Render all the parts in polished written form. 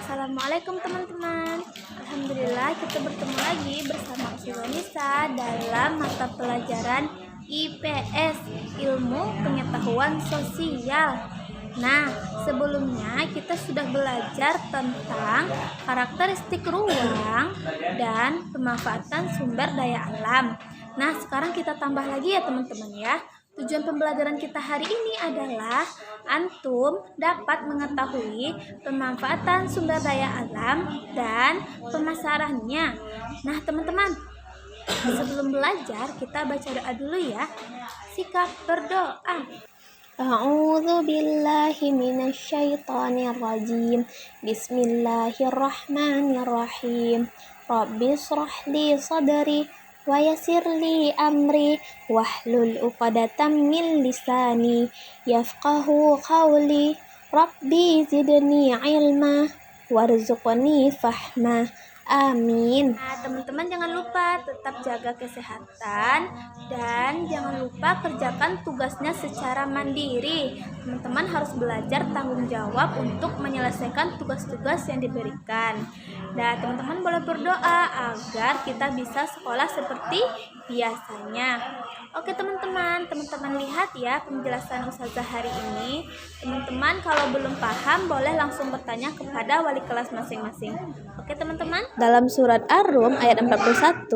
Assalamualaikum teman-teman. Alhamdulillah kita bertemu lagi bersama Ustazah Nisa dalam mata pelajaran IPS, Ilmu Pengetahuan Sosial. Nah, sebelumnya kita sudah belajar tentang karakteristik ruang dan pemanfaatan sumber daya alam. Nah, sekarang kita tambah lagi ya teman-teman ya. Tujuan pembelajaran kita hari ini adalah antum dapat mengetahui pemanfaatan sumber daya alam dan pemasarannya. Nah, teman-teman, sebelum belajar kita baca doa dulu ya. Sikap berdoa. A'udzu billahi minasyaitonir rajim. Bismillahirrahmanirrahim. Rabbi shrah li sadri wa yassir li amri wahlul 'uqdatam min lisani yafqahu qawli. Rabbi zidni ilma warzuqni fahma. Amin. Nah, teman-teman jangan lupa tetap jaga kesehatan dan jangan lupa kerjakan tugasnya secara mandiri. Teman-teman harus belajar tanggung jawab untuk menyelesaikan tugas-tugas yang diberikan. Dan teman-teman boleh berdoa agar kita bisa sekolah seperti biasanya. Oke teman-teman lihat ya penjelasan Ustazah hari ini. Teman-teman kalau belum paham boleh langsung bertanya kepada wali kelas masing-masing. Oke teman-teman. Dalam surat Ar-Rum ayat 41,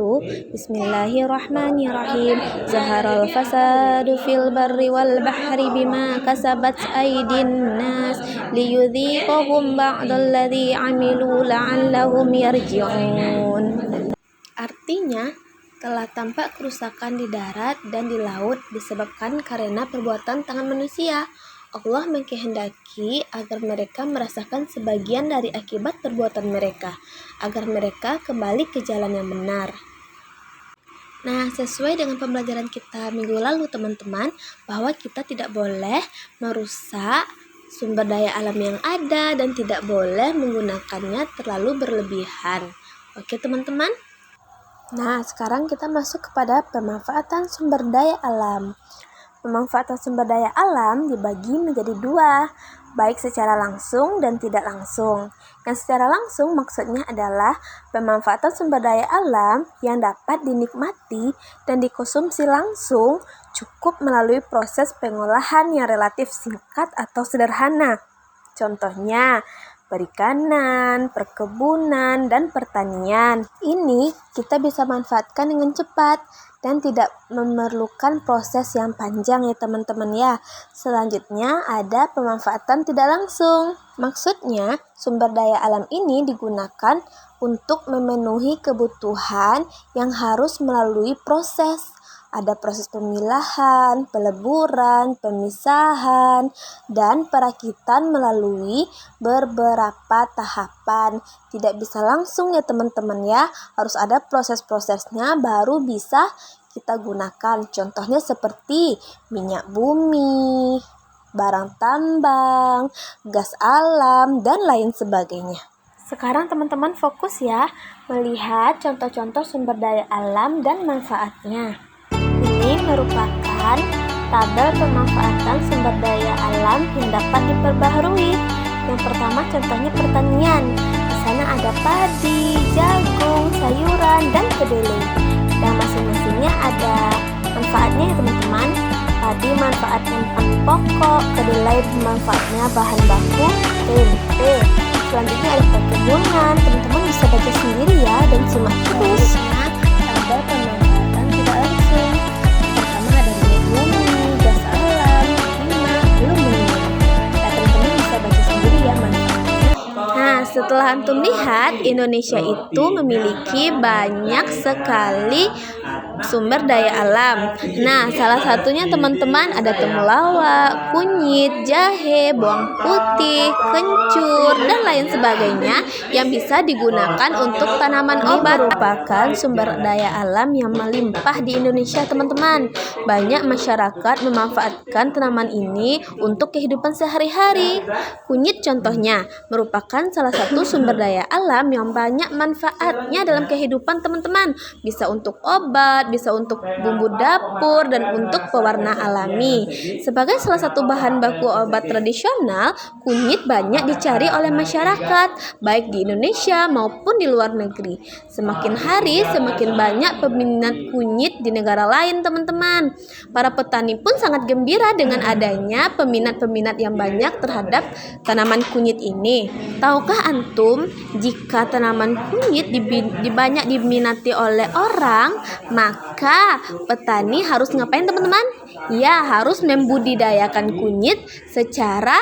Bismillahirrahmanirrahim. Zaharal fasadu fil barri wal bahri bima kasabat aydin nas liyudhiqahum ba'dalladzi 'amilu la'allahum yarji'un. Artinya, telah tampak kerusakan di darat dan di laut disebabkan karena perbuatan tangan manusia. Allah mengkehendaki agar mereka merasakan sebagian dari akibat perbuatan mereka, agar mereka kembali ke jalan yang benar. Nah, sesuai dengan pembelajaran kita minggu lalu teman-teman, bahwa kita tidak boleh merusak sumber daya alam yang ada dan tidak boleh menggunakannya terlalu berlebihan. Oke teman-teman? Nah, sekarang kita masuk kepada pemanfaatan sumber daya alam. Pemanfaatan sumber daya alam dibagi menjadi dua, baik secara langsung dan tidak langsung. Yang secara langsung maksudnya adalah pemanfaatan sumber daya alam yang dapat dinikmati dan dikonsumsi langsung cukup melalui proses pengolahan yang relatif singkat atau sederhana. Contohnya, perikanan, perkebunan, dan pertanian. Ini kita bisa manfaatkan dengan cepat dan tidak memerlukan proses yang panjang ya teman-teman ya. Selanjutnya ada pemanfaatan tidak langsung. Maksudnya sumber daya alam ini digunakan untuk memenuhi kebutuhan yang harus melalui proses. Ada proses pemilahan, peleburan, pemisahan, dan perakitan melalui beberapa tahapan. Tidak bisa langsung ya teman-teman ya, harus ada proses-prosesnya baru bisa kita gunakan. Contohnya seperti minyak bumi, barang tambang, gas alam, dan lain sebagainya. Sekarang teman-teman fokus ya, melihat contoh-contoh sumber daya alam dan manfaatnya. Ini merupakan tabel pemanfaatan sumber daya alam yang dapat diperbaharui. Yang pertama contohnya pertanian. Di sana ada padi, jagung, sayuran, dan kedelai. Dan masing-masingnya ada manfaatnya ya teman-teman. Padi manfaatnya bahan pokok, kedelai manfaatnya bahan baku tempe. Selanjutnya ada perkebunan. Teman-teman bisa baca sendiri ya dan simak terus. Tabel pemanfaatan tidak langsung. Pertama ada minyak bumi, gas alam, timah, belum meninggal. Nah, teman-teman bisa baca sendiri ya manfaatnya. Nah, setelah antum lihat, Indonesia itu memiliki banyak sekali sumber daya alam. Nah, salah satunya teman-teman ada temulawak, kunyit, jahe, bawang putih, kencur, dan lain sebagainya yang bisa digunakan untuk tanaman obat. Merupakan sumber daya alam yang melimpah di Indonesia teman-teman. Banyak masyarakat memanfaatkan tanaman ini untuk kehidupan sehari-hari. Kunyit contohnya merupakan salah satu sumber daya alam yang banyak manfaatnya dalam kehidupan teman-teman. Bisa untuk obat, bisa untuk bumbu dapur, dan untuk pewarna alami. Sebagai salah satu bahan baku obat tradisional, kunyit banyak dicari oleh masyarakat, baik di Indonesia maupun di luar negeri. Semakin hari, semakin banyak peminat kunyit di negara lain, teman-teman. Para petani pun sangat gembira dengan adanya peminat-peminat yang banyak terhadap tanaman kunyit ini. Tahukah antum, jika tanaman kunyit banyak diminati oleh orang, maka petani harus ngapain, teman-teman? Ya, harus membudidayakan kunyit secara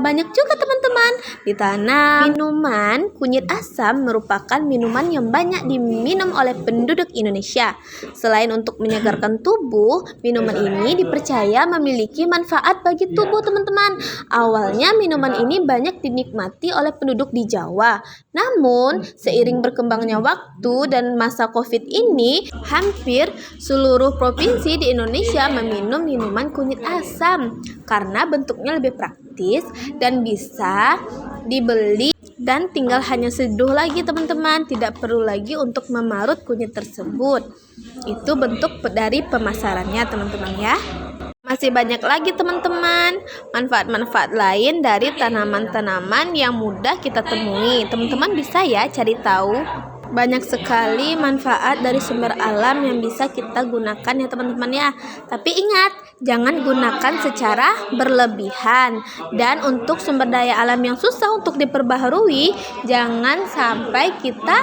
banyak juga, teman-teman. Ditanam. Minuman kunyit asam merupakan minuman yang banyak diminum oleh penduduk Indonesia. Selain untuk menyegarkan tubuh, minuman ini dipercaya memiliki manfaat bagi tubuh, teman-teman. Awalnya minuman ini banyak dinikmati oleh penduduk di Jawa. Namun, seiring berkembangnya waktu dan masa Covid ini, hampir seluruh provinsi di Indonesia meminum minuman kunyit asam karena bentuknya lebih praktis dan bisa dibeli dan tinggal hanya seduh lagi, teman-teman. Tidak perlu lagi untuk memarut kunyit tersebut. Itu bentuk dari pemasarannya, teman-teman ya. Masih banyak lagi, teman-teman, manfaat-manfaat lain dari tanaman-tanaman yang mudah kita temui. Teman-teman bisa ya cari tahu. Banyak sekali manfaat dari sumber alam yang bisa kita gunakan ya, teman-teman ya. Tapi ingat, jangan gunakan secara berlebihan. Dan untuk sumber daya alam yang susah untuk diperbaharui, jangan sampai kita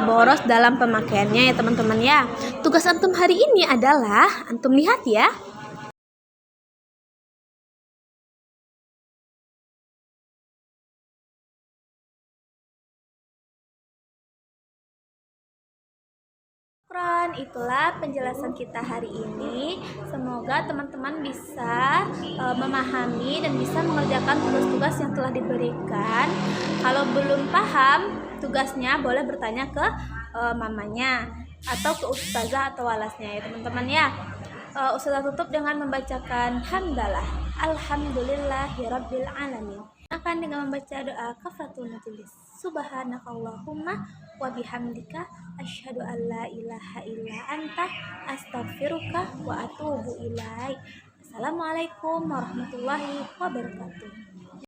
boros dalam pemakaiannya ya, teman-teman ya. Tugas antum hari ini adalah antum lihat ya. Itulah penjelasan kita hari ini. Semoga teman-teman bisa memahami dan bisa mengerjakan tugas-tugas yang telah diberikan. Kalau belum paham tugasnya, boleh bertanya ke mamanya atau ke ustazah atau walasnya ya, teman-teman ya. Ustazah tutup dengan membacakan hamdalah, alhamdulillahirabbil alamin. Akan dengan membaca doa kafaratul majelis. Subhanakallahumma wa bihamdika asyhadu an la ilaha illa anta astaghfiruka wa atubu ilaik. Assalamualaikum warahmatullahi wabarakatuh.